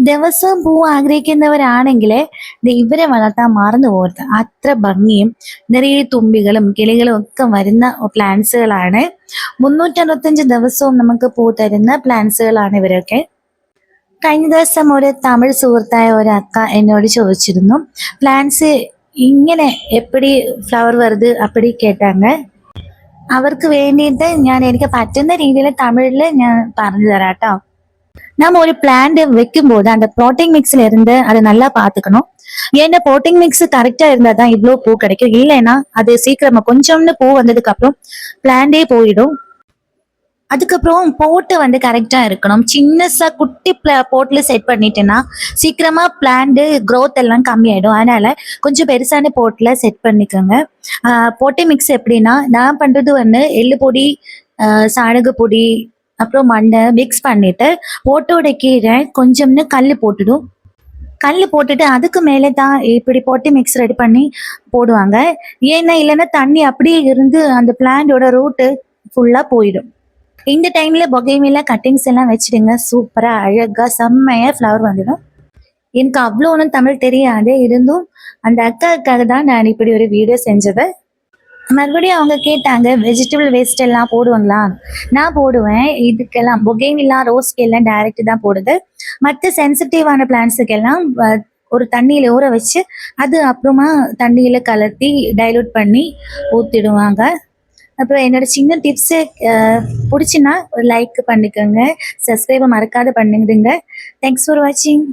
ദിവസവും പൂ ആഗ്രഹിക്കുന്നവരാണെങ്കില് ഇവരെ വളർത്താൻ മറന്നു പോകരുത്. അത്ര ഭംഗിയും നിറയെ തുമ്പികളും കിളികളും ഒക്കെ വരുന്ന പ്ലാന്റ്സുകളാണ്. 365 ദിവസവും നമുക്ക് പൂ തരുന്ന പ്ലാന്റ്സുകളാണ് ഇവരൊക്കെ. കഴിഞ്ഞ ദിവസം ഒരു തമിഴ് സുഹൃത്തായ ഒരു അക്ക എന്നോട് ചോദിച്ചിരുന്നു, പ്ലാന്റ്സ് ഇങ്ങനെ എപ്പടി ഫ്ലവർ വരുത് അപ്പടി കേട്ടാங்க. അവർക്ക് വേണ്ടിയിട്ട് ഞാൻ എനിക്ക് പറ്റുന്ന രീതിയിൽ തമിഴിൽ ഞാൻ പറഞ്ഞു തരാം ട്ടോ. நம்ம ஒரு பிளான்ட் வைக்கும்போது அந்த ப்ரோட்டீன் மிக்ஸ்ல இருந்து அதை நல்லா பாத்துக்கணும். ஏன்னா ப்ரோட்டீன் மிக்ஸ் கரெக்டா இருந்தா தான் இவ்வளவு பூ கிடைக்கும். இல்லைன்னா அது சீக்கிரமா கொஞ்சம்னு பூ வந்ததுக்கு அப்புறம் பிளான்டே போயிடும். அதுக்கப்புறம் போட்டு வந்து கரெக்டா இருக்கணும். சின்னசா குட்டி போட்ல செட் பண்ணிட்டேன்னா சீக்கிரமா பிளான்ட் growth எல்லாம் கம்மியாயிடும். அதனால கொஞ்சம் பெருசான போட்ல செட் பண்ணிக்கோங்க. போட்டி மிக்ஸ் எப்படின்னா நான் பண்றது வந்து எள்ளு பொடி, சாணக பொடி, அப்புறம் மண்ணை மிக்ஸ் பண்ணிட்டு போட்டோட கீழே கொஞ்சம்னு கல் போட்டுடும். கல் போட்டுட்டு அதுக்கு மேலே தான் இப்படி போட்டு மிக்ஸ் ரெடி பண்ணி போடுவாங்க. ஏன்னா இல்லைன்னா தண்ணி அப்படியே இருந்து அந்த பிளான்டோட ரூட்டு ஃபுல்லா போயிடும். இந்த டைம்ல பொகைமில கட்டிங்ஸ் எல்லாம் வச்சிடுங்க. சூப்பரா அழகா செம்மையா ஃப்ளவர் வந்துடும். எனக்கு அவ்வளோ ஒன்றும் தமிழ் தெரியாது, இருந்தும் அந்த அக்காவுக்காக தான் நான் இப்படி ஒரு வீடியோ செஞ்சது. மறுபடியும் அவங்க கேட்டாங்க, வெஜிடபிள் வேஸ்ட் எல்லாம் போடுவாங்களா? நான் போடுவேன். இதுக்கெல்லாம் பொகேன்வில்லா ரோஸ்க்கு எல்லாம் டைரக்ட் தான் போடுது. மற்ற சென்சிட்டிவான பிளான்ட்ஸுக்கெல்லாம் ஒரு தண்ணியில ஊற வச்சு அது அப்புறமா தண்ணியில கலர்த்தி டைலூட் பண்ணி ஊத்திடுவாங்க. அப்புறம் என்னோட சின்ன டிப்ஸு பிடிச்சுன்னா ஒரு லைக் பண்ணிக்கோங்க. சப்ஸ்கிரைபை மறக்காத பண்ணிடுங்க. தேங்க்ஸ் ஃபார் வாட்சிங்.